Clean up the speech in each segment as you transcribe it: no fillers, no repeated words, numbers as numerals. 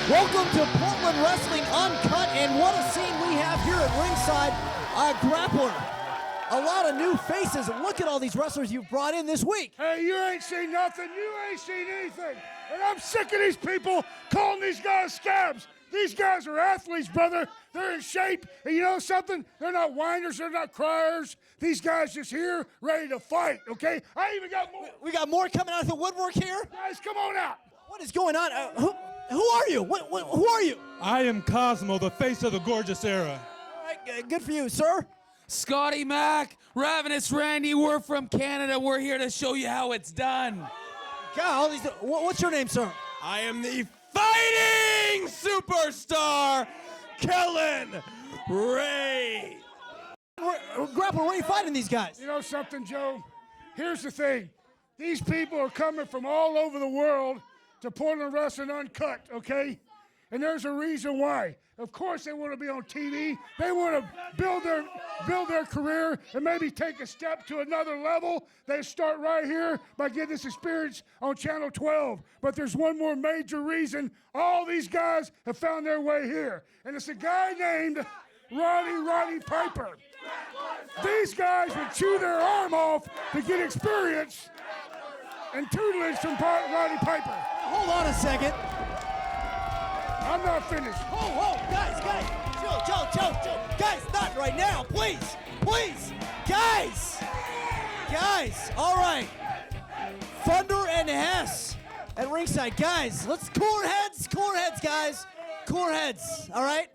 Welcome to Portland Wrestling Uncut, and what a scene we have here at ringside. A grappler, a lot of new faces. Look at all these wrestlers you've brought in this week. Hey, you ain't seen nothing. You ain't seen anything. And I'm sick of these people calling these guys scabs. These guys are athletes, brother. They're in shape. And you know something? They're not whiners. They're not criers. These guys just here ready to fight, okay? I even got more. We got more coming out of the woodwork here. Guys, come on out. What is going on? Who are you? Who are you? I am Cosmo, the face of the gorgeous era. All right, good for you, sir. Scotty Mac, Ravenous Randy, we're from Canada. We're here to show you how it's done. God, all these. What's your name, sir? I am the fighting superstar, Kellen Ray. Grappler, where are you fighting these guys? You know something, Joe? Here's the thing. These people are coming from all over the world to Portland Wrestling Uncut, okay? And there's a reason why. Of course they want to be on TV. They want to build their career and maybe take a step to another level. They start right here by getting this experience on Channel 12. But there's one more major reason all these guys have found their way here. And it's a guy named Roddy Piper. These guys would chew their arm off to get experience and tutelage from Roddy Piper. Hold on a second. I'm not finished. Whoa, guys. Joe. Guys, not right now, please. Guys. All right. Thunder and Hess at ringside. Guys, let's cooler heads, guys. Cooler heads, all right?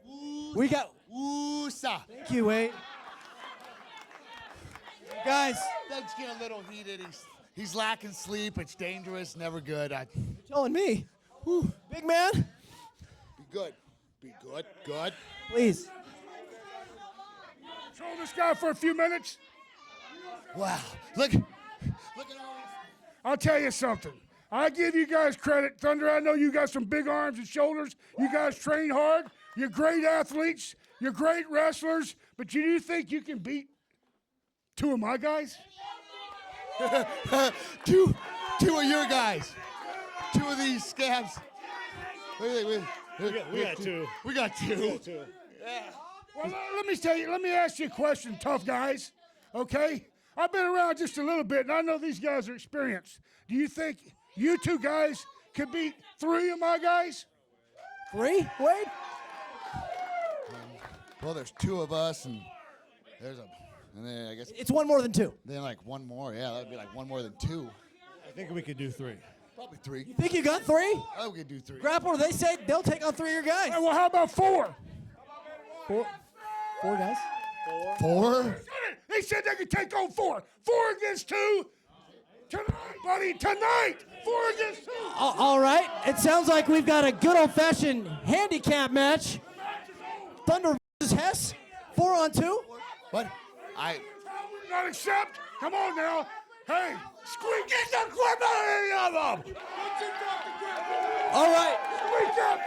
We got... Woosa. Thank you, Wade. Guys. Doug's getting a little heated. He's lacking sleep. It's dangerous. Never good. You're telling me. Whew. Big man. Be good. Good. Please. Control this guy for a few minutes. Wow. Look at all these. I'll tell you something. I give you guys credit. Thunder, I know you got some big arms and shoulders. You guys train hard. You're great athletes. You're great wrestlers. But do you think you can beat two of my guys? Two of your guys. Two of these scabs. Wait. We got two. We got two. Yeah. Well, let me ask you a question, tough guys. Okay? I've been around just a little bit, and I know these guys are experienced. Do you think you two guys could beat three of my guys? 3, Wade? Well, there's two of us, and and then I guess It's one more than 2. then like one more. Yeah, that would be like one more than two. I think we could do 3. Probably 3. You think you got 3? I think we could do 3. Grappler, they say they'll take on 3 of your guys. Hey, well, how about 4? 4 guys? 4? They said they could take on 4. 4 against 2. Tonight, buddy, tonight. 4 against 2. All right. It sounds like we've got a good old-fashioned handicap match. Thunder versus Hess, 4 on 2. What? Not accept. Come on now. Hey, squeak in the crap out of any of them. All right. Squeak out.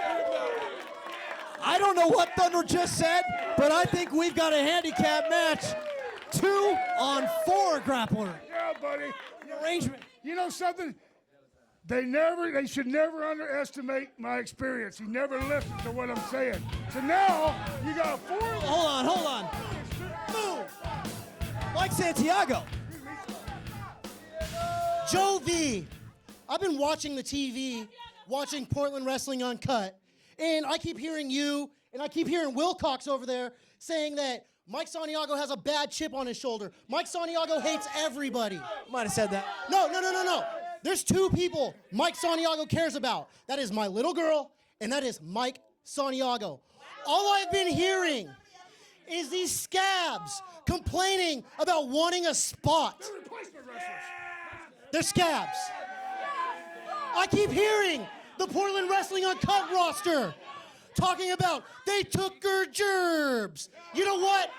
I don't know what Thunder just said, but I think we've got a handicap match. 2 on 4, Grappler. Yeah, buddy. Arrangement. You know something? They should never underestimate my experience. He never listens to what I'm saying. So now you got 4. Hold on. Move. Mike Santiago. Joe V. I've been watching the TV, watching Portland Wrestling Uncut, and I keep hearing you, and I keep hearing Wilcox over there saying that Mike Santiago has a bad chip on his shoulder. Mike Santiago hates everybody. Might have said that. No. There's 2 people Mike Santiago cares about. That is my little girl, and that is Mike Santiago. All I've been hearing is these scabs complaining about wanting a spot. They're replacement wrestlers. They're scabs. I keep hearing the Portland Wrestling Uncut roster talking about they took her gerbs. You know what?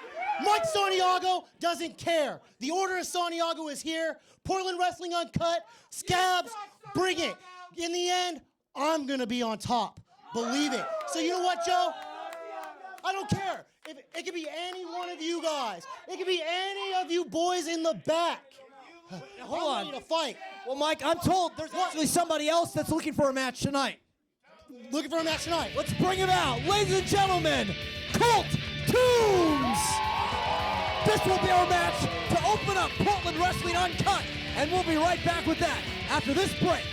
Mike Santiago doesn't care. The Order of Santiago is here. Portland Wrestling Uncut, scabs, bring it. In the end, I'm going to be on top. Believe it. So you know what, Joe? I don't care. It could be any one of you guys. It could be any of you boys in the back. Hold on. I'm ready to fight. Well, Mike, I'm told there's actually somebody else that's looking for a match tonight. looking for a match tonight. Let's bring him out. Ladies and gentlemen, Colt Toombs. This will be our match to open up Portland Wrestling Uncut. And we'll be right back with that after this break.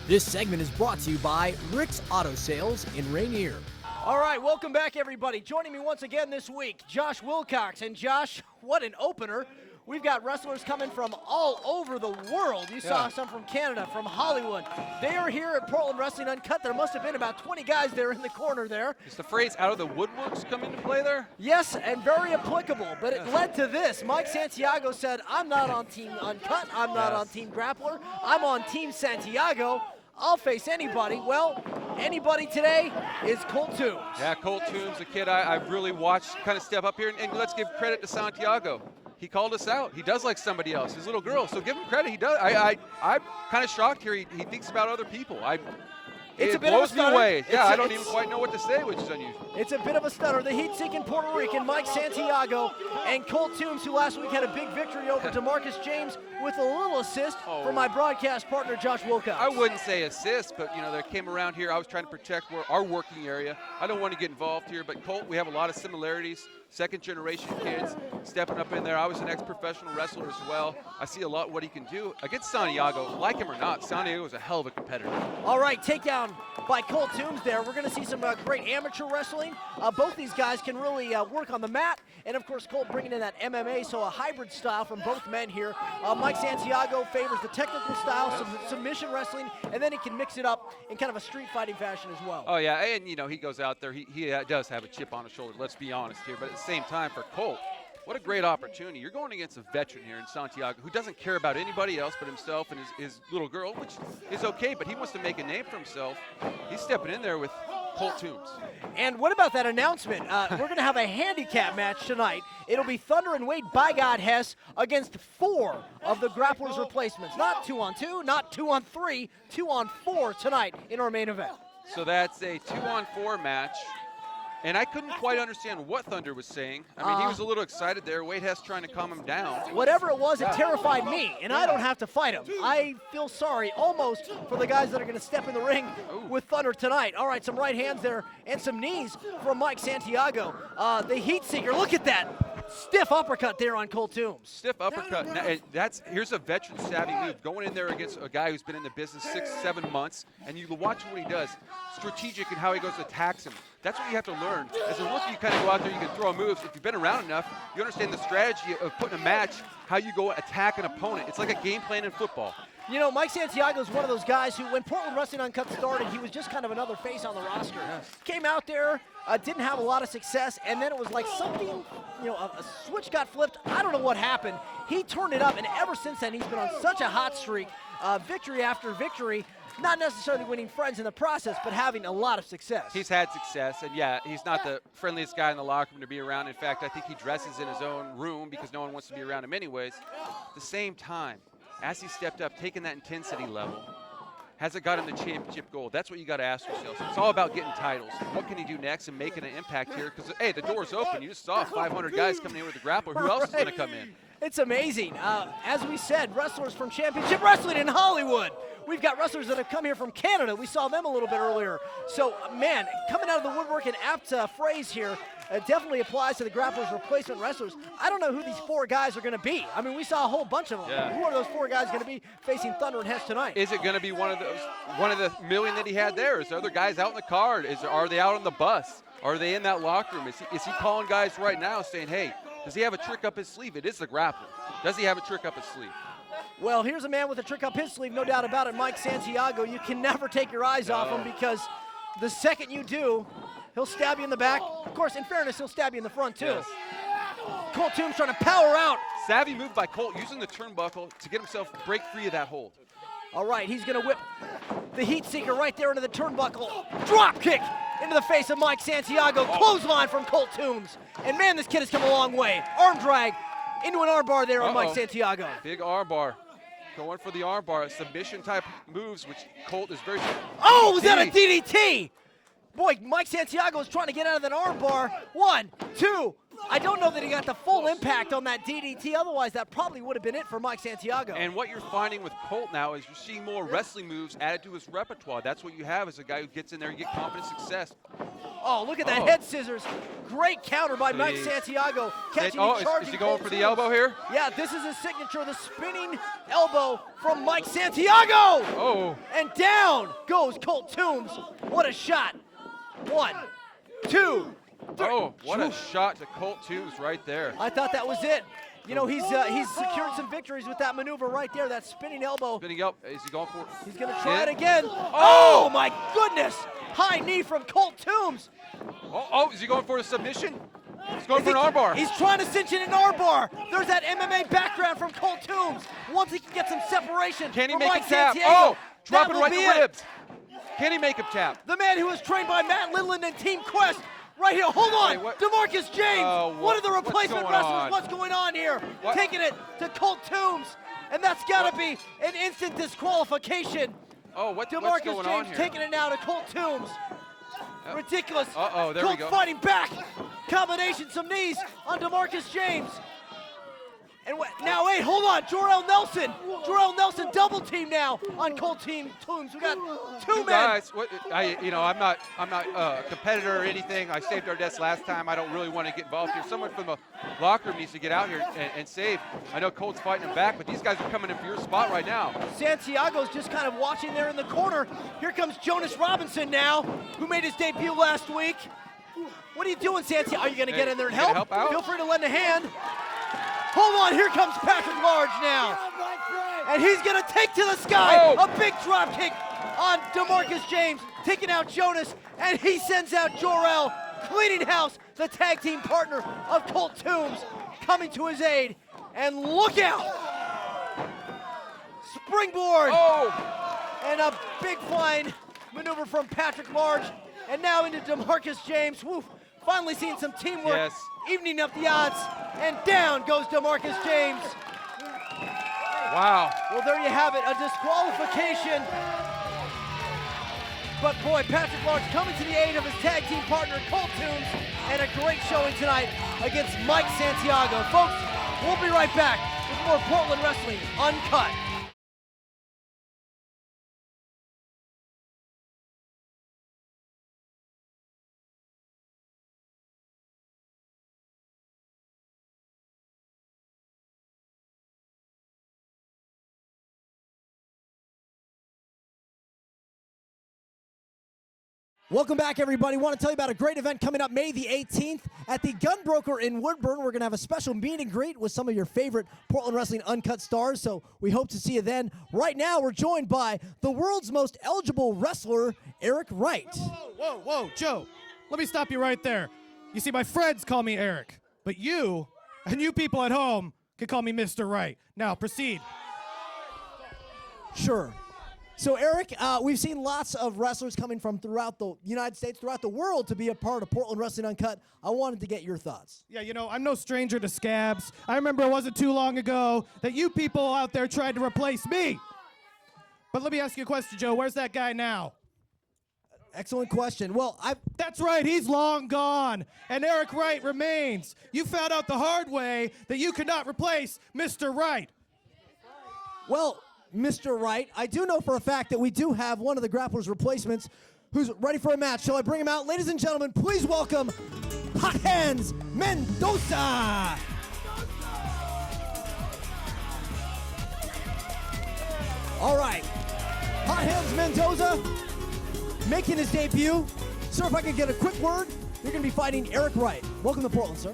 This segment is brought to you by Rick's Auto Sales in Rainier. All right, welcome back, everybody. Joining me once again this week, Josh Wilcox. And Josh, what an opener. We've got wrestlers coming from all over the world. You saw some from Canada, from Hollywood. They are here at Portland Wrestling Uncut. There must have been about 20 guys there in the corner there. Is the phrase out of the woodworks come into play there? Yes, and very applicable, but it led to this. Mike Santiago said, I'm not on Team Uncut. I'm not on Team Grappler. I'm on Team Santiago. I'll face anybody. Well, anybody today is Colt Toombs. Yeah, Colt Toombs, a kid I've really watched kind of step up here. And let's give credit to Santiago. He called us out. He does like somebody else, his little girl. So give him credit. He does. I'm kind of shocked here. He thinks about other people. It's it a bit of a blows me stunner. away. Yeah, I don't even quite know what to say, which is unusual. It's a bit of a stunner. The heat-seeking Puerto Rican Mike Santiago and Colt Toombs, who last week had a big victory over DeMarcus James with a little assist from my broadcast partner, Josh Wilcox. I wouldn't say assist, but, you know, they came around here. I was trying to protect our working area. I don't want to get involved here, but Colt, we have a lot of similarities. Second-generation kids stepping up in there. I was an ex-professional wrestler as well. I see a lot what he can do. Against Santiago, like him or not, Santiago is a hell of a competitor. All right, takedown by Colt Toombs there. We're going to see some great amateur wrestling. Both these guys can really work on the mat. And, of course, Colt bringing in that MMA, so a hybrid style from both men here. Mike Santiago favors the technical style, some submission wrestling, and then he can mix it up in kind of a street fighting fashion as well. Oh, yeah, and, you know, he goes out there. He does have a chip on his shoulder, let's be honest here. But at the same time, for Colt, what a great opportunity. You're going against a veteran here in Santiago who doesn't care about anybody else but himself and his little girl, which is okay, but he wants to make a name for himself. He's stepping in there with Colt Toombs. And what about that announcement? We're going to have a handicap match tonight. It'll be Thunder and Wade by God Hess against 4 of the Grapplers replacements. Not 2-on-2, not 2-on-3, 2-on-4 tonight in our main event. So that's a 2-on-4 match. And I couldn't quite understand what Thunder was saying. I mean, he was a little excited there. Wade Hess trying to calm him down. Whatever it was, it terrified me, and I don't have to fight him. I feel sorry almost for the guys that are going to step in the ring with Thunder tonight. All right, some right hands there and some knees from Mike Santiago. The heat seeker, look at that. Stiff uppercut there on Colt Toombs. Stiff uppercut. Now, here's a veteran savvy move. Going in there against a guy who's been in the business 6-7 months, and you watch what he does. Strategic in how he goes attacks him. That's what you have to learn. As a rookie, you kind of go out there, you can throw moves. If you've been around enough, you understand the strategy of putting a match, how you go attack an opponent. It's like a game plan in football. You know, Mike Santiago is one of those guys who, when Portland Wrestling Uncut started, he was just kind of another face on the roster. Yes. Came out there, didn't have a lot of success, and then it was like something, you know, a switch got flipped. I don't know what happened. He turned it up, and ever since then, he's been on such a hot streak, victory after victory. Not necessarily winning friends in the process, but having a lot of success. He's had success, and yeah, he's not the friendliest guy in the locker room to be around. In fact, I think he dresses in his own room because no one wants to be around him anyways. At the same time, as he stepped up, taking that intensity level, has it got him the championship goal? That's what you got to ask yourself. It's all about getting titles. What can he do next and making an impact here? Because, hey, the door's open. You just saw 500 guys coming in with the grappler. Who else is going to come in? It's amazing. As we said, wrestlers from Championship Wrestling in Hollywood. We've got wrestlers that have come here from Canada. We saw them a little bit earlier. So, man, coming out of the woodwork, an apt phrase here. Definitely applies to the Grapplers replacement wrestlers. I don't know who these 4 guys are going to be. I mean, we saw a whole bunch of them. Yeah. Who are those 4 guys going to be facing Thunder and Hess tonight? Is it going to be one of the million that he had there? Is there other guys out in the card? Are they out on the bus? Are they in that locker room? Is he calling guys right now saying, hey, does he have a trick up his sleeve? It is the grappler. Does he have a trick up his sleeve? Well, here's a man with a trick up his sleeve, no doubt about it, Mike Santiago. You can never take your eyes off him because the second you do, he'll stab you in the back. Of course, in fairness, he'll stab you in the front, too. Yes. Colt Toombs trying to power out. Savvy move by Colt, using the turnbuckle to get himself break free of that hold. All right, he's going to whip the heat seeker right there into the turnbuckle. Drop kick into the face of Mike Santiago. Clothesline from Colt Toombs. And man, this kid has come a long way. Arm drag into an armbar there on Mike Santiago. Big armbar. Going for the armbar. Submission type moves, which Colt is very. Oh, was that a DDT? Boy, Mike Santiago is trying to get out of that armbar. 1, 2. I don't know that he got the full impact on that DDT. Otherwise, that probably would have been it for Mike Santiago. And what you're finding with Colt now is you're seeing more wrestling moves added to his repertoire. That's what you have as a guy who gets in there and get confident success. Oh, look at that head scissors. Great counter by Mike Santiago. Catching and charging. Is he going for the elbow here? Yeah, this is his signature, the spinning elbow from Mike Santiago. Oh. And down goes Colt Toombs. What a shot. 1, 2, 3. Oh, what a shot to Colt Toombs right there. I thought that was it. You know, he's secured some victories with that maneuver right there, that spinning elbow. Spinning up. Is he going for it? He's going to try it again. Oh, my goodness. High knee from Colt Toombs. Oh, is he going for a submission? He's going for an armbar. He's trying to cinch in an armbar. There's that MMA background from Colt Toombs. Once he can get some separation Can he from make Mike him tap? Santiago, Oh, dropping that right will in the be it. ribs. Can he make him tap? The man who was trained by Matt Lidland and Team Quest. Right here, hold on, Hey, what? DeMarcus James, one of the replacement going wrestlers. on? What's going on here? What? Taking it to Colt Toombs, and that's got to be an instant disqualification. Oh, what's DeMarcus going James on here? taking it now to Colt Toombs. Ridiculous. Uh-oh, there we Colt go. fighting back. Combination, some knees on DeMarcus James. And now, hey, hold on, Jor-El Nelson. Jor-El Nelson double team now on Colt Team Toombs. We got two men. Guys, I'm not a competitor or anything. I saved our deaths last time. I don't really want to get involved here. Someone from the locker room needs to get out here and save. I know Colt's fighting him back, but these guys are coming in for your spot right now. Santiago's just kind of watching there in the corner. Here comes Jonas Robinson now, who made his debut last week. What are you doing, Santiago? Are you going to get in there and help? Out? Feel free to lend a hand. Hold on, here comes Patrick Large now. And he's going to take to the sky a big drop kick on DeMarcus James, taking out Jonas, and he sends out Jor-El, cleaning house, the tag team partner of Colt Toombs, coming to his aid. And look out! Springboard! And a big flying maneuver from Patrick Large, and now into DeMarcus James. Woo! Finally seeing some teamwork, evening up the odds, and down goes DeMarcus James. Wow. Well, there you have it, a disqualification. But boy, Patrick Large coming to the aid of his tag team partner, Colt Toombs, and a great showing tonight against Mike Santiago. Folks, we'll be right back with more Portland Wrestling Uncut. Welcome back, everybody. Want to tell you about a great event coming up May the 18th at the Gunbroker in Woodburn. We're going to have a special meet and greet with some of your favorite Portland Wrestling Uncut stars, so we hope to see you then. Right now, we're joined by the world's most eligible wrestler, Eric Wright. Whoa, Joe. Let me stop you right there. You see, my friends call me Eric, but you, and you people at home, can call me Mr. Wright. Now, proceed. Sure. So, Eric, we've seen lots of wrestlers coming from throughout the United States, throughout the world, to be a part of Portland Wrestling Uncut. I wanted to get your thoughts. Yeah, you know, I'm no stranger to scabs. I remember it wasn't too long ago that you people out there tried to replace me. But let me ask you a question, Joe. Where's that guy now? Excellent question. Well, That's right, he's long gone, and Eric Wright remains. You found out the hard way that you could not replace Mr. Wright. Well, Mr. Wright, I do know for a fact that we do have one of the Grappler's replacements who's ready for a match. Shall I bring him out? Ladies and gentlemen, please welcome Hot Hands Mendoza. All right, Hot Hands Mendoza making his debut. Sir, if I could get a quick word, you're going to be fighting Eric Wright. Welcome to Portland, sir.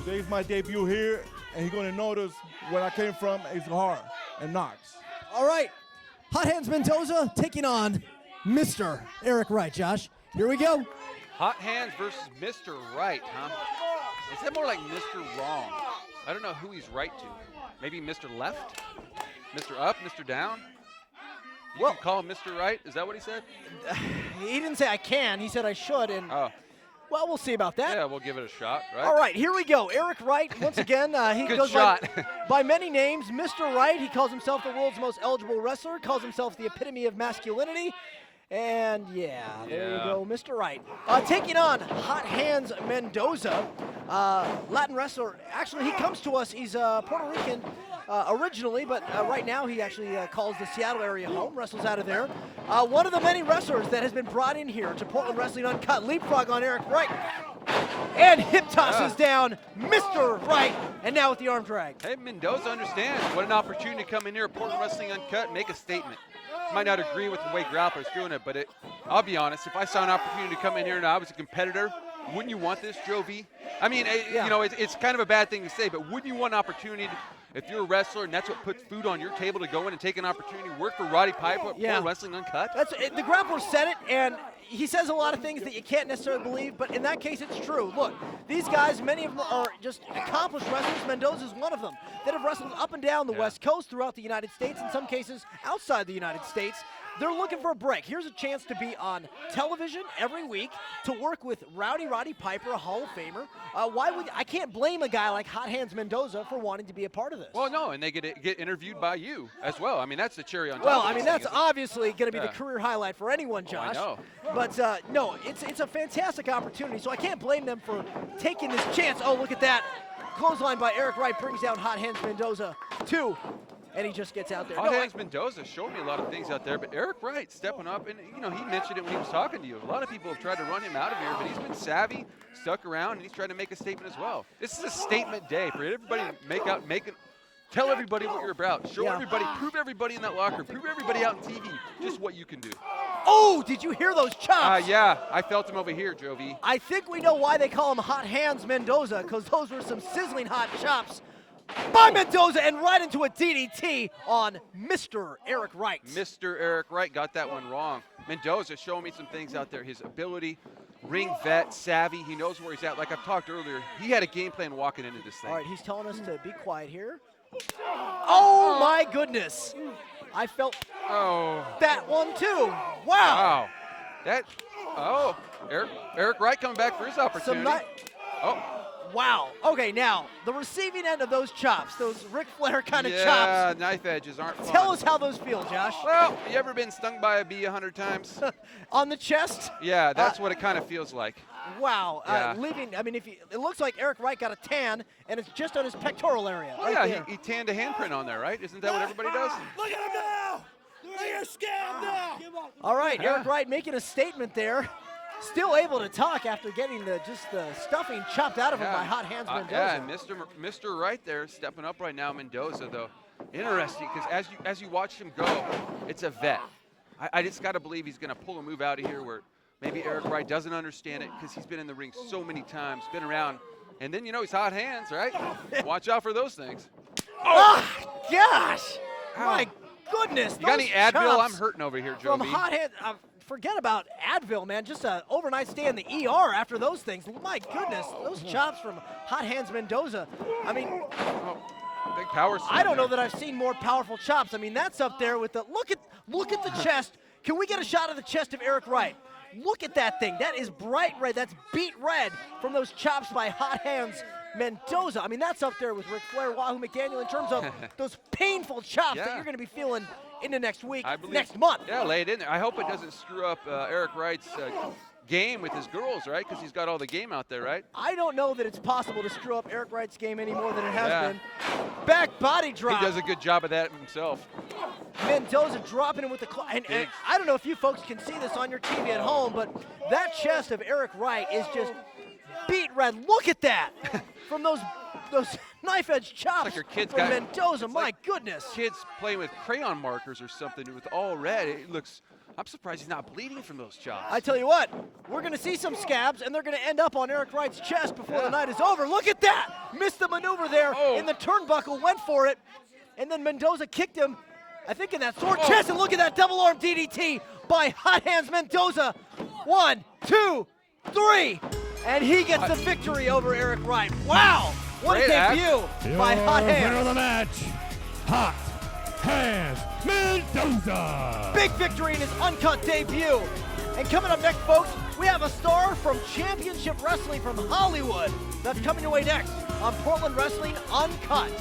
Today's my debut here, and he's going to notice where I came from is hard and knocks. All right, Hot Hands Mendoza taking on Mr. Eric Wright, Josh. Here we go. Hot Hands versus Mr. Right, huh? Is that more like Mr. Wrong? I don't know who he's right to. Maybe Mr. Left? Mr. Up? Mr. Down? You can call him Mr. Right? Is that what he said? He didn't say I can. He said I should. And Oh. well, we'll see about that. Yeah, we'll give it a shot, right? All right, here we go. Eric Wright, once again, he Good goes shot. by many names. Mr. Wright, he calls himself the world's most eligible wrestler, calls himself the epitome of masculinity. And yeah, there you go, Mr. Wright. Taking on Hot Hands Mendoza, Latin wrestler. Actually, he comes to us. He's Puerto Rican originally, but right now he actually calls the Seattle area home, wrestles out of there. One of the many wrestlers that has been brought in here to Portland Wrestling Uncut. Leapfrog on Eric Wright. And hip tosses down Mr. Wright, and now with the arm drag. Hey, Mendoza understands what an opportunity to come in here at Portland Wrestling Uncut and make a statement. Might not agree with the way Grappler's doing it, but I'll be honest, if I saw an opportunity to come in here and I was a competitor, wouldn't you want this, Joe V? I mean, you know, it's kind of a bad thing to say, but wouldn't you want an opportunity to, if you're a wrestler and that's what puts food on your table, to go in and take an opportunity to work for Roddy Piper at Portland Wrestling Uncut? The Grappler said it, and he says a lot of things that you can't necessarily believe, but in that case, it's true. Look, these guys, many of them are just accomplished wrestlers. Mendoza's one of them that have wrestled up and down the West Coast throughout the United States, in some cases outside the United States. They're looking for a break. Here's a chance to be on television every week, to work with Roddy Piper, a Hall of Famer. I can't blame a guy like Hot Hands Mendoza for wanting to be a part of this. Well, no, and they get interviewed by you as well. I mean, that's the cherry on top. Well, I mean, that's obviously going to be the career highlight for anyone, Josh. I know. But no, it's a fantastic opportunity, so I can't blame them for taking this chance. Oh, look at that. Clothesline by Eric Wright brings down Hot Hands Mendoza 2. And he just gets out there. Hot Hands Mendoza showed me a lot of things out there, but Eric Wright stepping up, and you know, he mentioned it when he was talking to you. A lot of people have tried to run him out of here, but he's been savvy, stuck around, and he's trying to make a statement as well. This is a statement day for everybody to tell everybody what you're about. Show everybody, prove everybody in that locker, prove everybody out on TV just what you can do. Oh, did you hear those chops? Yeah, I felt him over here, Joe V. I think we know why they call him Hot Hands Mendoza, because those were some sizzling hot chops by Mendoza, and right into a DDT on Mr. Eric Wright. Mr. Eric Wright got that one wrong. Mendoza showing me some things out there. His ability, ring vet, savvy. He knows where he's at. Like I've talked earlier, he had a game plan walking into this thing. All right, he's telling us to be quiet here. Oh, my goodness. I felt that one, too. Wow. Eric Wright coming back for his opportunity. Wow. Okay, now, the receiving end of those chops, those Ric Flair kind of chops. Yeah, knife edges aren't fun. Tell us how those feel, Josh. Well, you ever been stung by a bee 100 times? On the chest? Yeah, that's what it kind of feels like. Wow. Yeah. It looks like Eric Wright got a tan, and it's just on his pectoral area. Oh, yeah, he tanned a handprint on there, right? Isn't that what everybody does? Look at him now! Look at your scab now! All right, Eric Wright making a statement there. Still able to talk after getting the stuffing chopped out of him by Hot Hands Mendoza. Yeah, Mr. Right there stepping up right now, Mendoza, though. Interesting, because as you watch him go, it's a vet. I just got to believe he's going to pull a move out of here where maybe Eric Wright doesn't understand it, because he's been in the ring so many times, been around. And then, you know, he's hot hands, right? Watch out for those things. Oh, gosh! Ow. My goodness. You got any Advil? I'm hurting over here, Joe. From Hot Hands. Forget about Advil, man. Just an overnight stay in the ER after those things. My goodness, those chops from Hot Hands Mendoza. I mean, big power. I don't know that I've seen more powerful chops. I mean, that's up there with the look at the chest. Can we get a shot of the chest of Eric Wright? Look at that thing. That is bright red. That's beet red from those chops by Hot Hands Mendoza. I mean, that's up there with Ric Flair, Wahoo McDaniel in terms of those painful chops that you're going to be feeling into next week, next month. Yeah, lay it in there. I hope it doesn't screw up Eric Wright's game with his girls, right? Because he's got all the game out there, right? I don't know that it's possible to screw up Eric Wright's game any more than it has been. Back body drop. He does a good job of that himself. Mendoza dropping him with the and I don't know if you folks can see this on your TV at home, but that chest of Eric Wright is just beet red. Look at that. From those knife edge chops like your kids from Mendoza. My goodness. Kids playing with crayon markers or something with all red. It looks. I'm surprised he's not bleeding from those chops. I tell you what, we're going to see some scabs, and they're going to end up on Eric Wright's chest before the night is over. Look at that. Missed the maneuver there in the turnbuckle, went for it, and then Mendoza kicked him, I think, in that sword chest. And look at that double arm DDT by Hot Hands Mendoza. 1, 2, 3. And he gets the victory over Eric Wright. Wow. What a debut by Hot Hands. Winner of the match, Hot has Mendoza. Big victory in his Uncut debut. And coming up next, folks, we have a star from Championship Wrestling from Hollywood that's coming your way next on Portland Wrestling Uncut.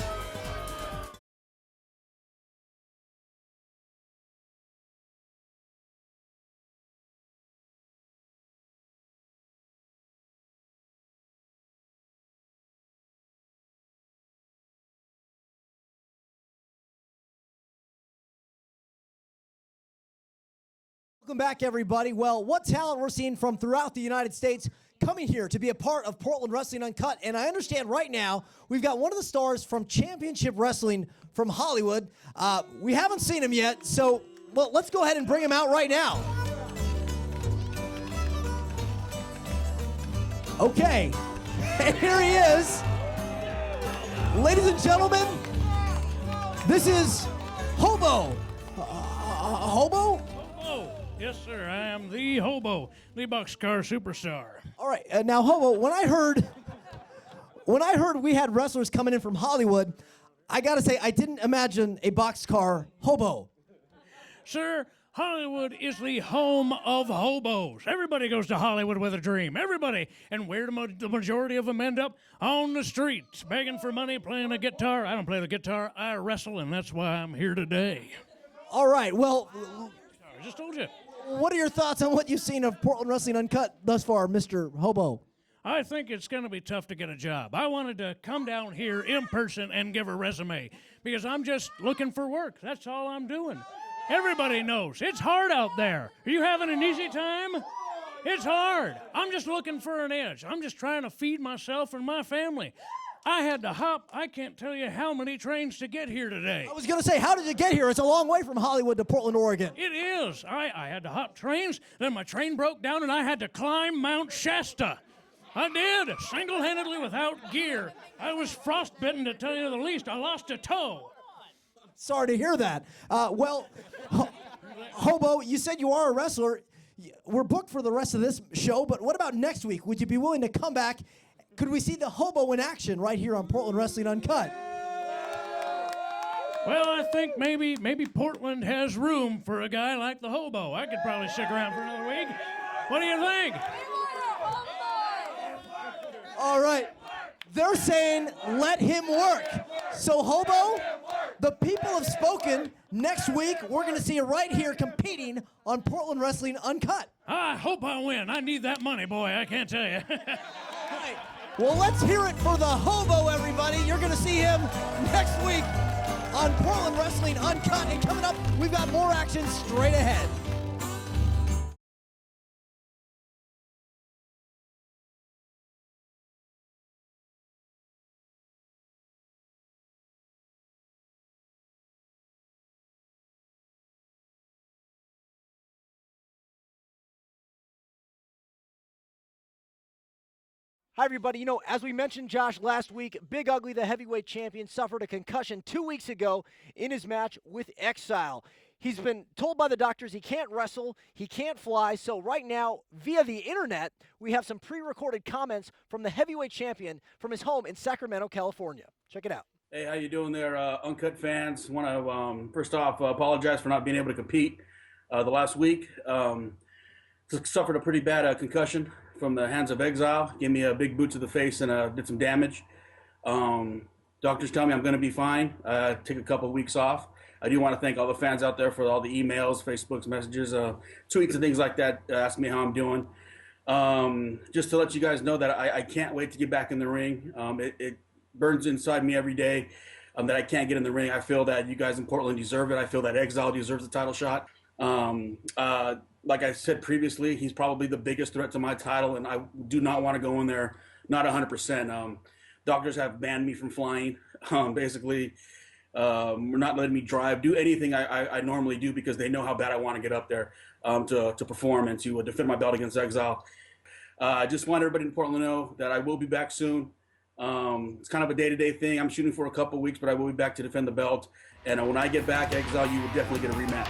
Welcome back, everybody. Well, what talent we're seeing from throughout the United States coming here to be a part of Portland Wrestling Uncut. And I understand right now we've got one of the stars from Championship Wrestling from Hollywood. We haven't seen him yet, so well, let's go ahead and bring him out right now. Okay, and here he is. Ladies and gentlemen, this is Hobo. Hobo? Yes, sir. I am the Hobo, the boxcar superstar. All right, now Hobo, when I heard we had wrestlers coming in from Hollywood, I gotta say I didn't imagine a boxcar hobo. Sir, Hollywood is the home of hobos. Everybody goes to Hollywood with a dream. Everybody. And where do the majority of them end up? On the streets, begging for money, playing a guitar. I don't play the guitar. I wrestle, and that's why I'm here today. All right, well, I just told you. what are your thoughts on what you've seen of Portland Wrestling Uncut thus far, Mr. Hobo? I think it's going to be tough to get a job. I wanted to come down here in person and give a resume because I'm just looking for work. That's all I'm doing. Everybody knows it's hard out there. Are you having an easy time? It's hard. I'm just looking for an edge. I'm just trying to feed myself and my family. I had to hop, I can't tell you how many trains to get here today. I was going to say, how did you get here? It's a long way from Hollywood to Portland, Oregon. It is. I had to hop trains, then my train broke down and I had to climb Mount Shasta. I did, single-handedly without gear. I was frostbitten, to tell you the least. I lost a toe. Sorry to hear that. Hobo, you said you are a wrestler. We're booked for the rest of this show, but what about next week? Would you be willing to come back? Could we see the Hobo in action right here on Portland Wrestling Uncut? Well, I think maybe Portland has room for a guy like the Hobo. I could probably stick around for another week. What do you think? All right. They're saying let him work. So, Hobo, the people have spoken. Next week, we're going to see you right here competing on Portland Wrestling Uncut. I hope I win. I need that money, boy. I can't tell you. Right. Well, let's hear it for the Hobo, everybody. You're going to see him next week on Portland Wrestling Uncut. And coming up, we've got more action straight ahead. Hi, everybody. You know, as we mentioned, Josh, last week, Big Ugly, the heavyweight champion, suffered a concussion 2 weeks ago in his match with Exile. He's been told by the doctors he can't wrestle, he can't fly, so right now, via the internet, we have some pre-recorded comments from the heavyweight champion from his home in Sacramento, California. Check it out. Hey, how you doing there, Uncut fans? Want to, first off, apologize for not being able to compete the last week. Suffered a pretty bad concussion from the hands of Exile. Gave me a big boot to the face and did some damage. Doctors tell me I'm going to be fine. Take a couple of weeks off. I do want to thank all the fans out there for all the emails, Facebook's messages, tweets and things like that, asking me how I'm doing. Just to let you guys know that I can't wait to get back in the ring. It burns inside me every day that I can't get in the ring. I feel that you guys in Portland deserve it. I feel that Exile deserves a title shot. Like I said previously, he's probably the biggest threat to my title, and I do not want to go in there not 100%. Doctors have banned me from flying. Basically, we're not letting me drive, do anything I normally do because they know how bad I want to get up there to perform and to defend my belt against Exile. I just want everybody in Portland to know that I will be back soon. It's kind of a day-to-day thing. I'm shooting for a couple weeks, but I will be back to defend the belt. And when I get back, Exile, you will definitely get a rematch.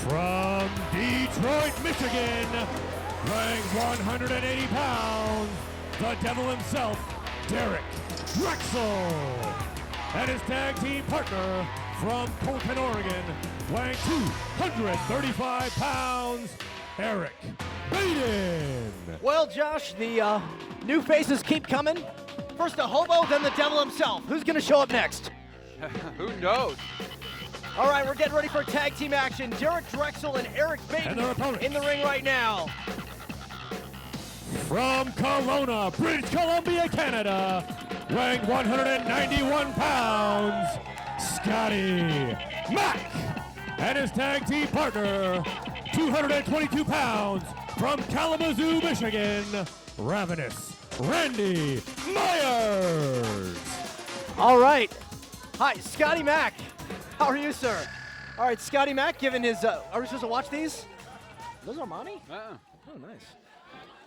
From Detroit, Michigan, weighing 180 pounds, the devil himself, Derek Drexel, and his tag team partner from Colton, Oregon, weighing 235 pounds, Eric Baden. Well, Josh, the new faces keep coming. First the hobo, then the devil himself. Who's going to show up next? Who knows? All right, we're getting ready for tag team action. Derek Drexel and Eric Baden And their opponents. in the ring right now. From Kelowna, British Columbia, Canada, weighing 191 pounds, Scotty Mack. And his tag team partner, 222 pounds, from Kalamazoo, Michigan, Ravenous Randy Myers. All right. Hi, Scotty Mack. How are you, sir? All right, Scotty Mack giving his, are we supposed to watch these? Those are money? Uh-uh. Oh, nice.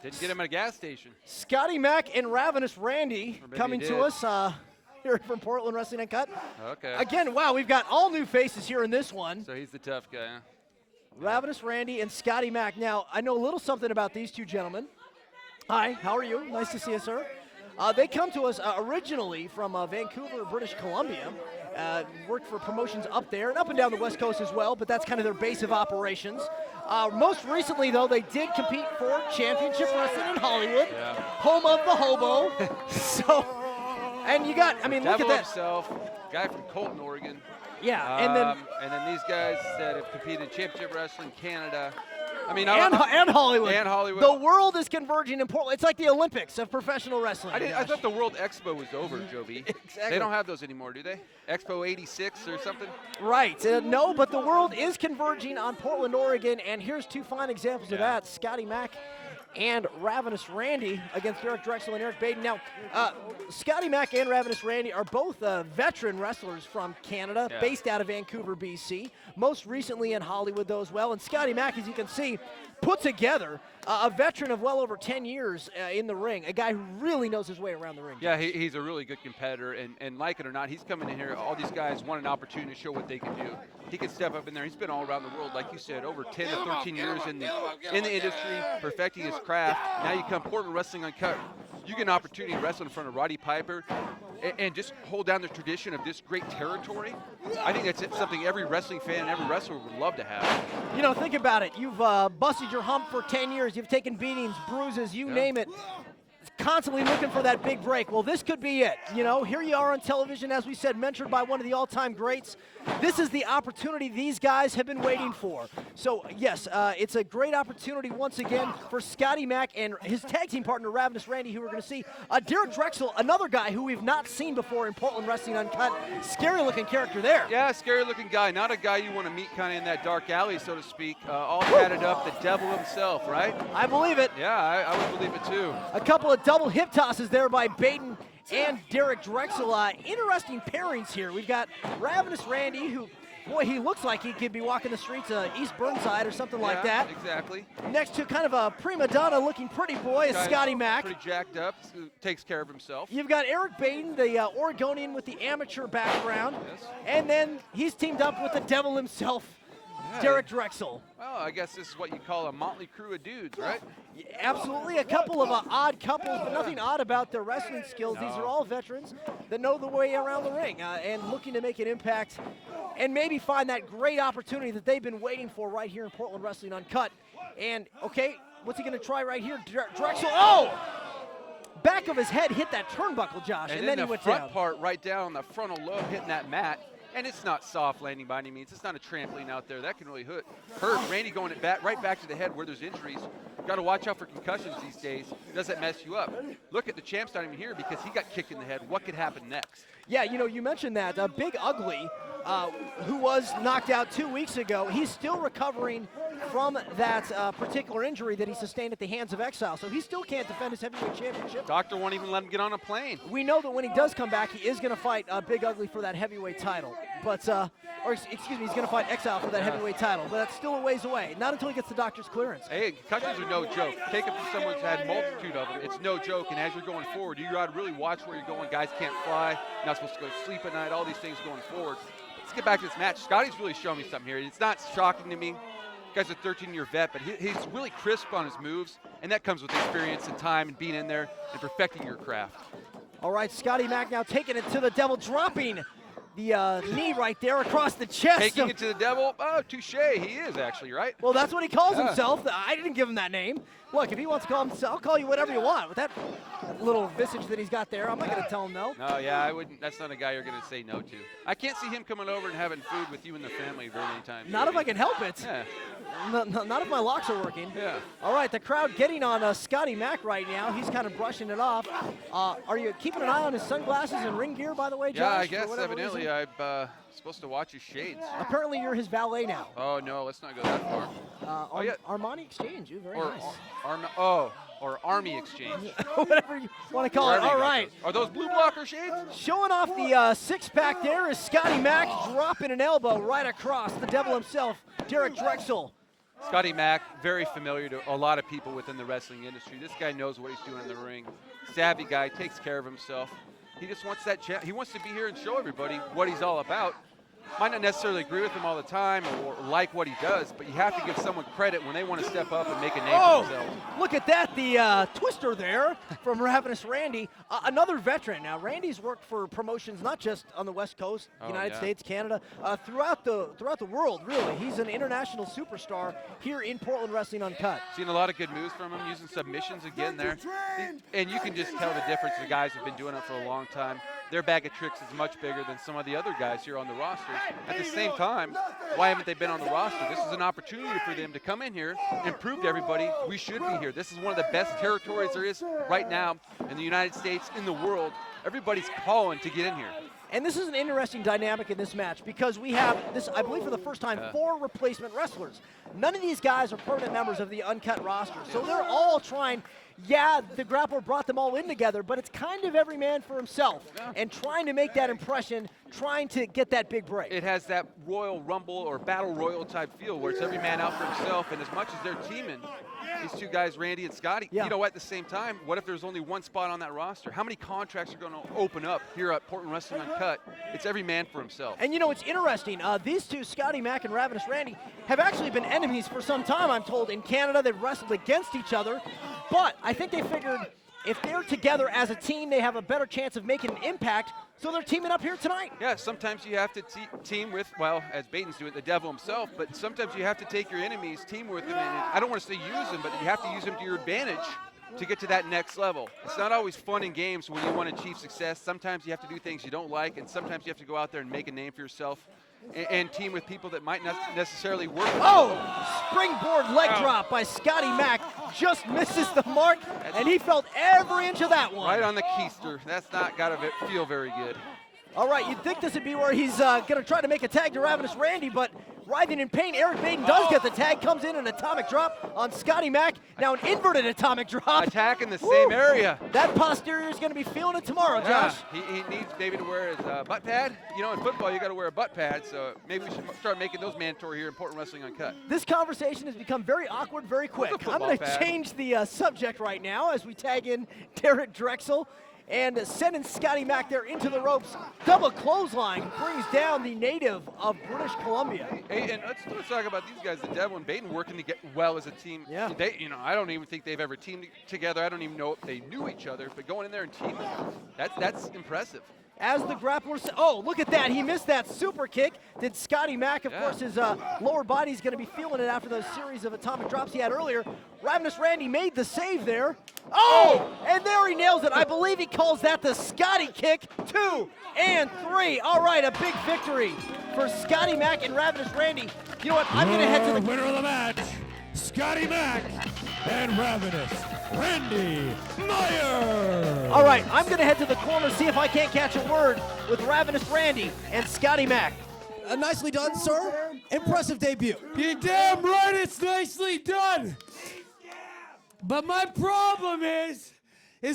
Didn't get him at a gas station. Scotty Mack and Ravenous Randy Or maybe coming he to did. us here from Portland Wrestling Uncut. Okay. Again, wow, we've got all new faces here in this one. So he's the tough guy, huh? Ravenous Randy and Scotty Mack. Now, I know a little something about these two gentlemen. Hi, how are you? Nice to see you, sir. They come to us originally from Vancouver, British Columbia. Worked for promotions up there and up and down the West Coast as well, but that's kind of their base of operations. Most recently, though, they did compete for championship wrestling in Hollywood, home of the hobo. So, and you got, I mean, look at Devil that. himself, guy from Colton, Oregon. Yeah, and then these guys that have competed in championship wrestling, Canada. I mean, and Hollywood. And Hollywood. The world is converging in Portland. It's like the Olympics of professional wrestling. I thought the World Expo was over, Joe V. Exactly. They don't have those anymore, do they? Expo 86 or something? Right. No, but the world is converging on Portland, Oregon, and here's two fine examples of that. Scotty Mack and Ravenous Randy against Derek Drexel and Eric Baden. Now, Scotty Mack and Ravenous Randy are both veteran wrestlers from Canada, based out of Vancouver, BC. Most recently in Hollywood, though, as well. And Scotty Mack, as you can see, put together a veteran of well over 10 years in the ring, a guy who really knows his way around the ring. Yeah, he's a really good competitor, and like it or not, he's coming in here. All these guys want an opportunity to show what they can do. He can step up in there. He's been all around the world, like you said, over 10 to 13 years in the industry, perfecting his craft. Now you come Portland Wrestling Uncut. You get an opportunity to wrestle in front of Roddy Piper and just hold down the tradition of this great territory. I think that's something every wrestling fan and every wrestler would love to have. You know, think about it. You've busted your hump for 10 years. You've taken beatings, bruises, you name it. Constantly looking for that big break. Well, this could be it. You know, here you are on television, as we said, mentored by one of the all-time greats. This is the opportunity these guys have been waiting for. So, yes, it's a great opportunity once again for Scotty Mack and his tag team partner, Ravenous Randy, who we're going to see. Derek Drexel, another guy who we've not seen before in Portland Wrestling Uncut. Scary-looking character there. Yeah, scary-looking guy. Not a guy you want to meet kind of in that dark alley, so to speak. All tatted up, the devil himself, right? I believe it. Yeah, I would believe it too. A couple of double hip tosses there by Baden and Derek Drexel. Interesting pairings here. We've got Ravenous Randy, who, boy, he looks like he could be walking the streets of East Burnside or something like that. Exactly. Next to kind of a prima donna looking pretty boy is Scotty Mack. Pretty jacked up, takes care of himself. You've got Eric Baden, the Oregonian with the amateur background. And then he's teamed up with the devil himself, Derek Drexel. Well, I guess this is what you call a motley crew of dudes, right? Yeah, absolutely. A couple of odd couples, but nothing odd about their wrestling skills. These are all veterans that know the way around the ring and looking to make an impact and maybe find that great opportunity that they've been waiting for right here in Portland Wrestling Uncut. And, okay, what's he going to try right here? Drexel, oh! Back of his head hit that turnbuckle, Josh, and then he went down. The front part right down on the frontal lobe hitting that mat. And it's not soft landing by any means. It's not a trampoline out there. That can really hurt. Randy going right back to the head where there's injuries. Got to watch out for concussions these days. Does that mess you up? Look at the champ's not even here because he got kicked in the head. What could happen next? Yeah, you know, you mentioned that. Big Ugly, who was knocked out 2 weeks ago, he's still recovering from that particular injury that he sustained at the hands of Exile. So he still can't defend his heavyweight championship. Doctor won't even let him get on a plane. We know that when he does come back, he is going to fight Big Ugly for that heavyweight title. But, or excuse me, he's going to fight Exile for that heavyweight title. But that's still a ways away. Not until he gets the doctor's clearance. Hey, concussions are no joke. Take it from someone who's had multitude of them. It's no joke. And as you're going forward, you got to really watch where you're going. Guys can't fly. You're not supposed to go to sleep at night. All these things going forward. Let's get back to this match. Scotty's really showing me something here. It's not shocking to me. Guy's a 13-year vet, but he's really crisp on his moves, and that comes with experience and time and being in there and perfecting your craft. All right, Scotty Mack now taking it to the devil, dropping the knee right there across the chest. Taking it to the devil. Oh, touche. He is actually, right? Well, that's what he calls himself. I didn't give him that name. Look, if he wants to call himself, I'll call you whatever you want. With that little visage that he's got there, I'm not going to tell him no. No, yeah, I wouldn't. That's not a guy you're going to say no to. I can't see him coming over and having food with you and the family very many times. Not if I can help it. Yeah. Not if my locks are working. Yeah. All right, the crowd getting on Scotty Mack right now. He's kind of brushing it off. Are you keeping an eye on his sunglasses and ring gear, by the way, Josh? Yeah, I guess evidently reason? I'm supposed to watch his shades. Apparently you're his valet now. Oh, no, let's not go that far. Yeah. Armani Exchange, you very Or, nice. or Army Exchange. Whatever you want to call it. All right. Are those blue blocker shades? Showing off the six-pack there is Scotty Mack dropping an elbow right across the devil himself, Derek Drexel. Scotty Mack, very familiar to a lot of people within the wrestling industry. This guy knows what he's doing in the ring. Savvy guy, takes care of himself. He just wants that chance. He wants to be here and show everybody what he's all about. Might not necessarily agree with him all the time or like what he does, but you have to give someone credit when they want to step up and make a name for themselves. Look at that, the twister there from Ravenous Randy. Another veteran. Now, Randy's worked for promotions not just on the West Coast, United States, Canada, throughout the world, really. He's an international superstar here in Portland Wrestling Uncut. Seen a lot of good moves from him, using submissions again there. And you can just tell the difference. The guys have been doing it for a long time. Their bag of tricks is much bigger than some of the other guys here on the roster. At the same time, why haven't they been on the roster? This is an opportunity for them to come in here and prove to everybody we should be here. This is one of the best territories there is right now in the United States, in the world. Everybody's calling to get in here. And this is an interesting dynamic in this match because we have this, I believe for the first time, 4 replacement wrestlers. None of these guys are permanent members of the Uncut roster. So they're all trying, the grappler brought them all in together, but it's kind of every man for himself and trying to make that impression, trying to get that big break. It has that Royal Rumble or Battle Royal type feel where it's every man out for himself, and as much as they're teaming, these two guys, Randy and Scotty, you know what, at the same time, what if there's only one spot on that roster? How many contracts are going to open up here at Portland Wrestling Uncut? It's every man for himself. And you know, it's interesting. These two, Scotty Mack and Ravenous Randy, have actually been enemies for some time, I'm told. In Canada, they've wrestled against each other. But I think they figured if they're together as a team, they have a better chance of making an impact. So they're teaming up here tonight. Yeah, sometimes you have to team with, well, as Baden's doing, the devil himself, but sometimes you have to take your enemies, team with them, and I don't want to say use them, but you have to use them to your advantage to get to that next level. It's not always fun in games when you want to achieve success. Sometimes you have to do things you don't like, and sometimes you have to go out there and make a name for yourself and team with people that might not necessarily work with you. Springboard leg drop by Scotty Mack. Just misses the mark, and he felt every inch of that one. Right on the keister. That's not got to feel very good. All right, you'd think this would be where he's going to try to make a tag to Ravenous Randy, but writhing in pain, Eric Baden does get the tag, comes in an atomic drop on Scotty Mack. Now an inverted atomic drop. Attack in the same area. That posterior is going to be feeling it tomorrow, Josh. He needs maybe to wear his butt pad. You know, in football, you got to wear a butt pad, so maybe we should start making those mandatory here in Portland Wrestling Uncut. This conversation has become very awkward very quick. I'm going to change the subject right now as we tag in Derek Drexel. And sending Scotty Mack there into the ropes. Double clothesline brings down the native of British Columbia. Hey, and let's talk about these guys, the Devil and Baden, working to get well as a team. Yeah. I don't even think they've ever teamed together. I don't even know if they knew each other. But going in there and teaming, that's impressive. As the grappler, look at that. He missed that super kick. Did Scotty Mack, of course, his lower body's going to be feeling it after those series of atomic drops he had earlier. Ravenous Randy made the save there. And there he nails it. I believe he calls that the Scotty kick. 2 and 3. All right, a big victory for Scotty Mack and Ravenous Randy. You know what? I'm going to head to the winner of the match, Scotty Mack and Ravenous Randy Meyer. All right, I'm going to head to the corner, see if I can't catch a word with Ravenous Randy and Scotty Mack. Nicely done, sir. Impressive debut. You're damn right it's nicely done. But my problem is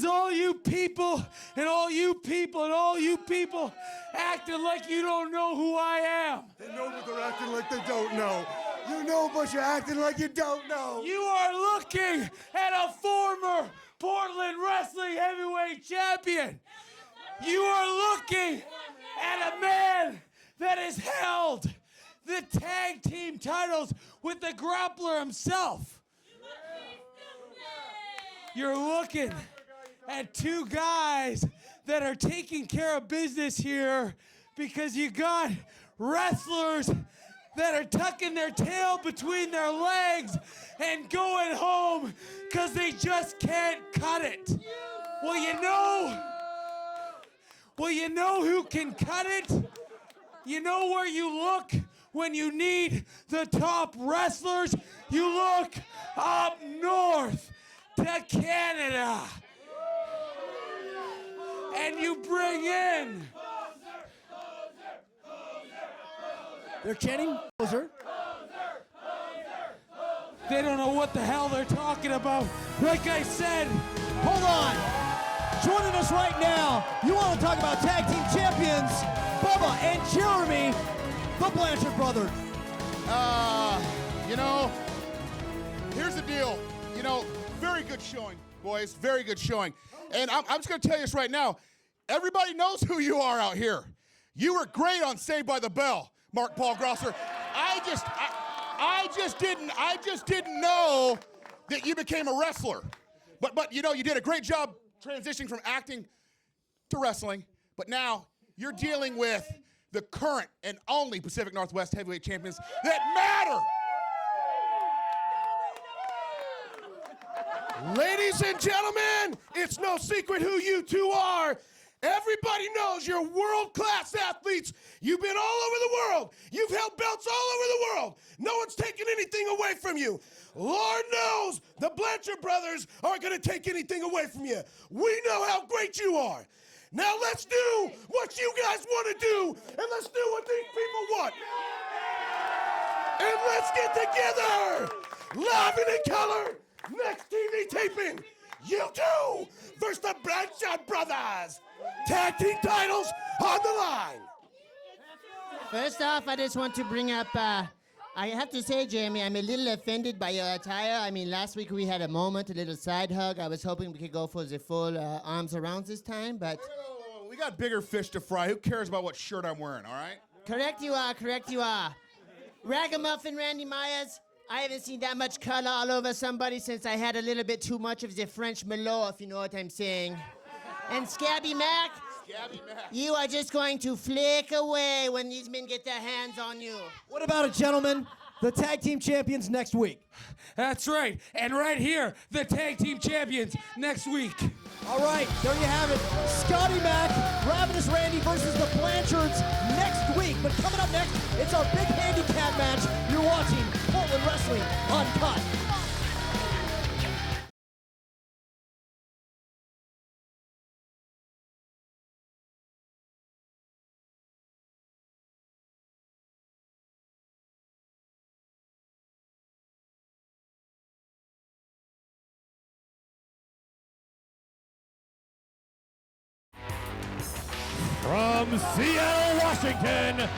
all you people and all you people and all you people acting like you don't know who I am. They know, but they're acting like they don't know. You know, but you're acting like you don't know. You are looking at a former Portland Wrestling Heavyweight Champion. You are looking at a man that has held the tag team titles with the grappler himself. You're looking at two guys that are taking care of business here because you got wrestlers that are tucking their tail between their legs and going home because they just can't cut it. Well, you know who can cut it? You know where you look when you need the top wrestlers? You look up north to Canada. And you bring in. They're chanting closer. They don't know what the hell they're talking about. Like I said, hold on. Joining us right now, you want to talk about tag team champions, Bubba and Jeremy, the Blanchard brothers. Here's the deal. Very good showing, boys. Very good showing. And I'm just going to tell you this right now. Everybody knows who you are out here. You were great on Saved by the Bell, Mark Paul Grosser. I just didn't know that you became a wrestler. But you did a great job transitioning from acting to wrestling. But now you're dealing with the current and only Pacific Northwest heavyweight champions that matter. Ladies and gentlemen, it's no secret who you two are. Everybody knows you're world-class athletes. You've been all over the world. You've held belts all over the world. No one's taken anything away from you. Lord knows the Blanchard brothers aren't going to take anything away from you. We know how great you are. Now let's do what you guys want to do, and let's do what these people want. And let's get together, live and in color, next TV taping, you two versus the Blanchard brothers. Tag team titles on the line. First off, I just want to bring up, I have to say, Jeremy, I'm a little offended by your attire. I mean, last week we had a moment, a little side hug. I was hoping we could go for the full arms around this time, but... We got bigger fish to fry. Who cares about what shirt I'm wearing, all right? Correct you are. Ragamuffin Randy Myers, I haven't seen that much color all over somebody since I had a little bit too much of the French Merlot, if you know what I'm saying. And Scabby Mac, you are just going to flick away when these men get their hands on you. What about it, gentlemen? The tag team champions next week. That's right. And right here, the tag team champions next week. All right, there you have it. Scotty Mac, Ravenous Randy versus the Blanchards next week. But coming up next, it's our big handicap match. You're watching Portland Wrestling Uncut. From Seattle, Washington,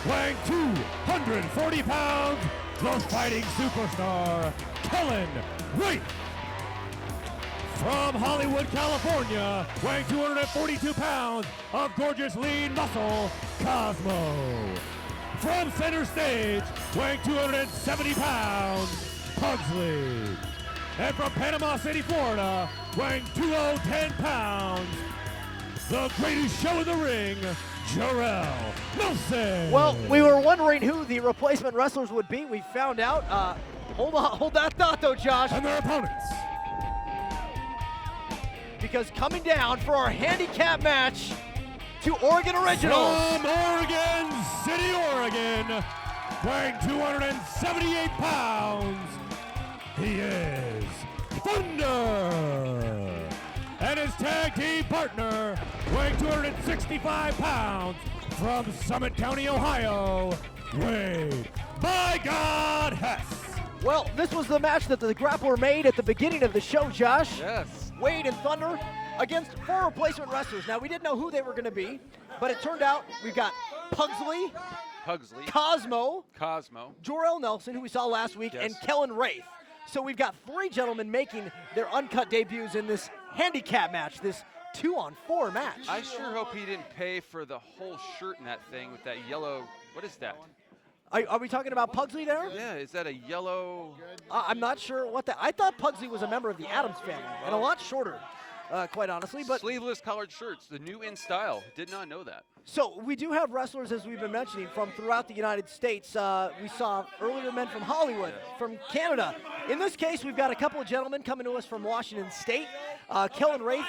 weighing 240 pounds, the fighting superstar, Kellen Wright. From Hollywood, California, weighing 242 pounds of gorgeous lean muscle, Cosmo. From center stage, weighing 270 pounds, Pugsley. And from Panama City, Florida, weighing 210 pounds, the greatest show in the ring, Jarrell Nelson. Well, we were wondering who the replacement wrestlers would be. We found out. Hold that thought though, Josh. And their opponents. Because coming down for our handicap match to Oregon Originals. From Oregon City, Oregon, weighing 278 pounds, he is Thunder. And his tag team partner, weighing 265 pounds, from Summit County, Ohio, Wade by God Hess. Well, this was the match that the grappler made at the beginning of the show, Josh. Yes. Wade and Thunder against 4 replacement wrestlers. Now, we didn't know who they were going to be, but it turned out we've got Pugsley, Cosmo, Jarrell Nelson, who we saw last week, and Kellen Wraith. So we've got 3 gentlemen making their Uncut debuts in this handicap match, this 2-on-4 match. I sure hope he didn't pay for the whole shirt in that thing with that yellow. What is that? Are we talking about Pugsley there? Yeah, is that a yellow? I'm not sure what that. I thought Pugsley was a member of the Addams family and a lot shorter. quite honestly. But sleeveless collared shirts, the new in style. Did not know that. So we do have wrestlers, as we've been mentioning, from throughout the United States. We saw earlier men from Hollywood, from Canada. In this case, we've got a couple of gentlemen coming to us from Washington State. Kellen Wraith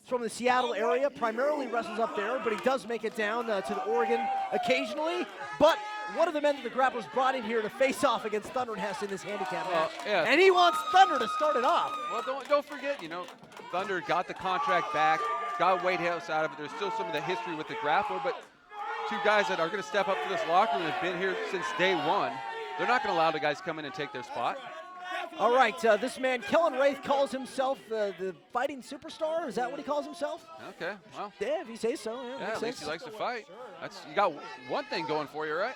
from the Seattle area, primarily wrestles up there, but he does make it down to the Oregon occasionally. But one of the men that the Grapplers brought in here to face off against Thunder and Hess in this handicap match. Yeah. And he wants Thunder to start it off. Well, don't forget, Thunder got the contract back, got Wade House out of it. There's still some of the history with the Grappler, but two guys that are going to step up to this locker room have been here since day one. They're not going to allow the guys come in and take their spot. All right, this man, Kellen Wraith, calls himself the fighting superstar. Is that what he calls himself? Okay, well. Yeah, if he says so. Yeah, at least he likes to fight. You got one thing going for you, right?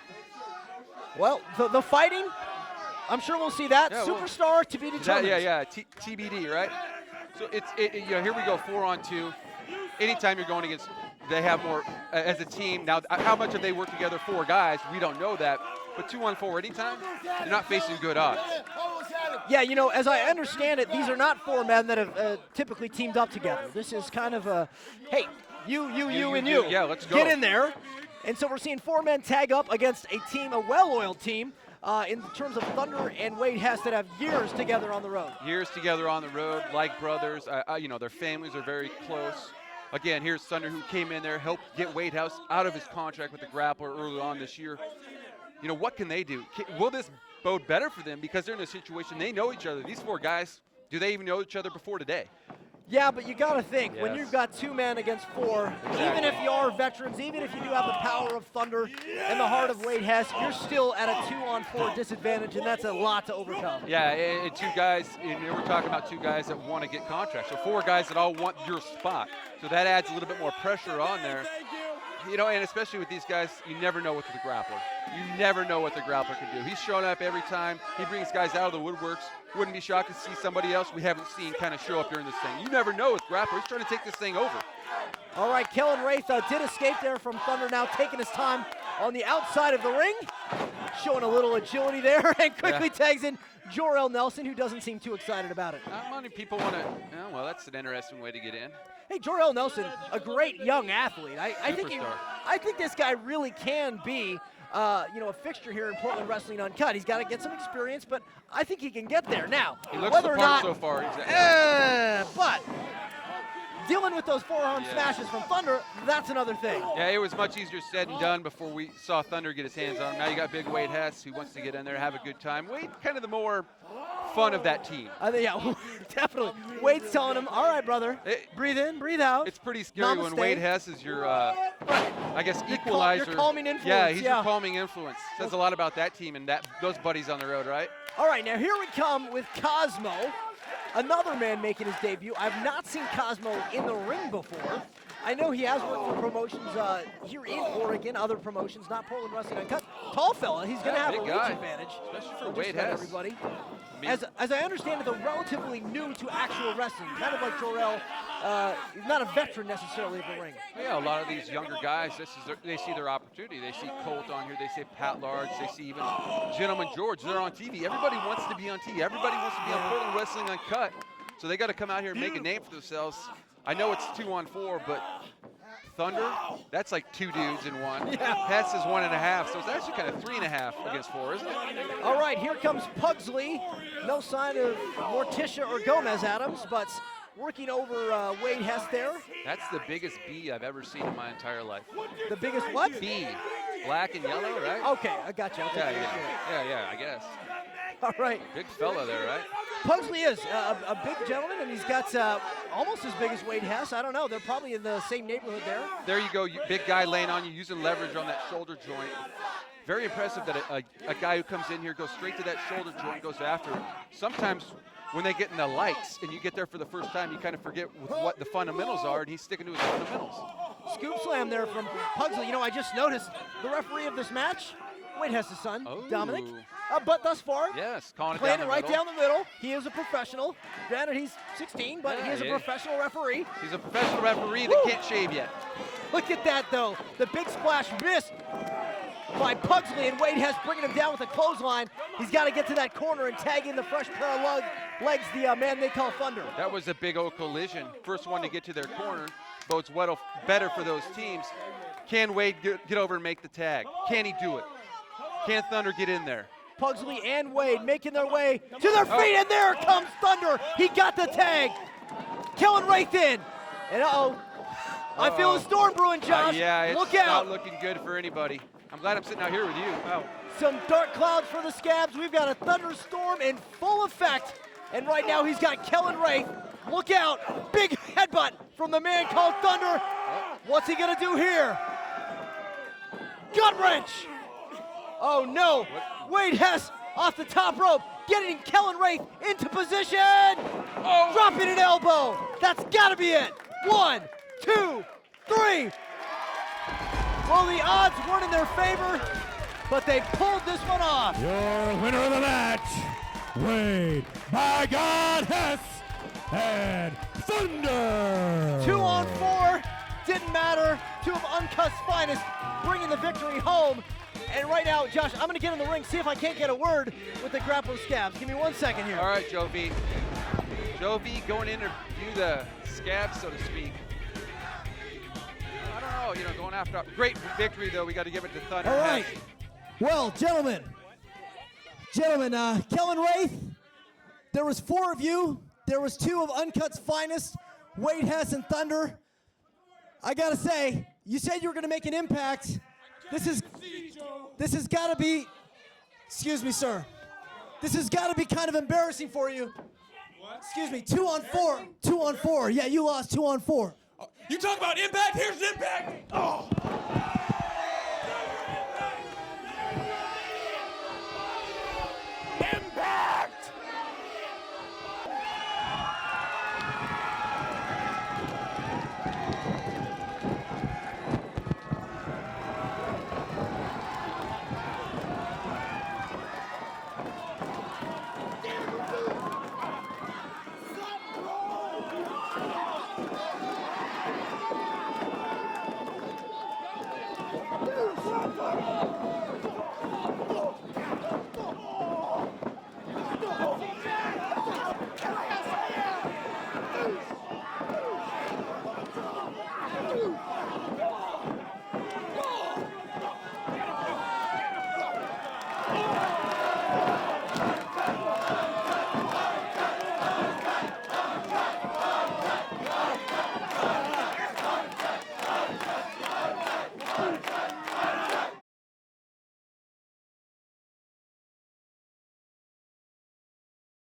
Well, the fighting, I'm sure we'll see that. Yeah, Superstar to be determined. TBD, right? So here we go, 4-on-2. Anytime you're going against, they have more as a team. Now, how much have they worked together? 4 guys, we don't know that. But 2-on-4 anytime, you're not facing good odds. Yeah, as I understand it, these are not 4 men that have typically teamed up together. This is kind of a, hey, you, and you. Yeah, let's go. Get in there. And so we're seeing 4 men tag up against a team, a well-oiled team, in terms of Thunder and Wade Hess that have years together on the road. Years together on the road, like brothers. Their families are very close. Again, here's Thunder, who came in there, helped get Wade House out of his contract with the Grappler early on this year. What can they do? Will this bode better for them? Because they're in a situation, they know each other. These 4 guys, do they even know each other before today? Yeah, but you got to think, Yes. when you've got 2 men against 4, even if you are veterans, even if you do have the power of Thunder and the heart of Wade Hess, you're still at a 2-on-4 disadvantage, and that's a lot to overcome. Yeah, and 2 guys, we're talking about 2 guys that want to get contracts. So 4 guys that all want your spot. So that adds a little bit more pressure on there. And especially with these guys, you never know with the Grappler. You never know what the Grappler can do. He's showing up every time. He brings guys out of the woodworks. Wouldn't be shocked to see somebody else we haven't seen kind of show up during this thing. You never know with Grappler. He's trying to take this thing over. All right, Kellen Wraith did escape there from Thunder, now taking his time on the outside of the ring. Showing a little agility there, and quickly tags in Jor-El Nelson, who doesn't seem too excited about it. Not many people want to, well, that's an interesting way to get in. Hey, Jor-El Nelson, a great young athlete. I think this guy really can be, a fixture here in Portland Wrestling Uncut. He's got to get some experience, but I think he can get there. Now, he looks whether the or part not, so far. but dealing with those forearm smashes from Thunder, that's another thing. Yeah, it was much easier said and done before we saw Thunder get his hands on him. Now you got big Wade Hess, who wants to get in there, have a good time. Wade, kind of the more fun of that team. Yeah, definitely. Wade's telling him, all right, brother, breathe in, breathe out. It's pretty scary when Wade Hess is your, I guess, equalizer. Your calming influence. Yeah, he's your calming influence. Says a lot about that team and those buddies on the road, right? All right, now here we come with Cosmo, another man making his debut. I've not seen Cosmo in the ring before. I know he has worked for promotions here in Oregon, other promotions, not Portland Wrestling Uncut. Tall fella, he's going to have a reach advantage. Especially for Wade Hess. Everybody. As I understand it, they're relatively new to actual wrestling, kind of like Jor-El. He's not a veteran necessarily of the ring. Yeah, a lot of these younger guys, they see their opportunity. They see Colt on here. They see Pat Large. They see even Gentleman George. They're on TV. Everybody wants to be on TV. Everybody wants to be on Portland Wrestling Uncut. So they got to come out here and make a name for themselves. I know it's 2-on-4, but Thunder, that's like 2 dudes in one. Yeah. Hess is 1.5, so it's actually kind of 3.5 against 4, isn't it? All right, here comes Pugsley. No sign of Morticia or Gomez Adams, but working over Wade Hess there. That's the biggest B I've ever seen in my entire life. The biggest what? B. Black and yellow, right? Okay, I got you. Yeah, I guess. All right. Big fella there, right? Pugsley is a big gentleman, and he's got almost as big as Wade Hess. I don't know. They're probably in the same neighborhood there. There you go. Big guy laying on you, using leverage on that shoulder joint. Very impressive that a guy who comes in here goes straight to that shoulder joint, goes after it. Sometimes when they get in the lights and you get there for the first time, you kind of forget what the fundamentals are, and he's sticking to his fundamentals. Scoop slam there from Pugsley. I just noticed the referee of this match, Wade Hess's son, Dominic. But thus far, playing it right down the middle. He is a professional. Granted, he's 16, but he is a professional referee. He's a professional referee that can't shave yet. Look at that, though. The big splash miss. by Pugsley, and Wade Hess bringing him down with a clothesline. He's got to get to that corner and tag in the fresh pair of legs, the man they call Thunder. That was a big old collision. First one to get to their corner bodes better for those teams. Can Wade get over and make the tag? Can he do it? Can Thunder get in there? Pugsley and Wade making their way to their feet, and there comes Thunder. He got the tag. Kellen Wraith in. And I feel a storm brewing, Josh. Yeah, it's Look out. not looking good for anybody. I'm glad I'm sitting out here with you. Wow. Some dark clouds for the Scabs. We've got a thunderstorm in full effect. And right now he's got Kellen Wraith. Look out. Big headbutt from the man called Thunder. What's he going to do here? Gut wrench. Oh, no. Wade Hess off the top rope, getting Kellen Wraith into position. Oh. Dropping an elbow. That's got to be it. 1, 2, 3. Well, the odds weren't in their favor, but they pulled this one off. Your winner of the match, Wade, by God, Hess, and Thunder. 2 on 4, didn't matter. 2 of Uncut's finest, bringing the victory home. And right now, Josh, I'm going to get in the ring, see if I can't get a word with the Grappler Scabs. Give me 1 second here. All right, Joe V. Joe V going in to do the Scabs, so to speak. I don't know, going after great victory, though. We got to give it to Thunder. All right. Well, gentlemen, Kellen Wraith, there was 4 of you. There was 2 of Uncut's finest, Wade Hess and Thunder. I got to say, you said you were going to make an impact. This has got to be, excuse me, sir. This has got to be kind of embarrassing for you. What? Excuse me, 2 on 4. 2 on 4. Yeah, you lost 2 on 4. You talk about impact, here's an impact. Oh.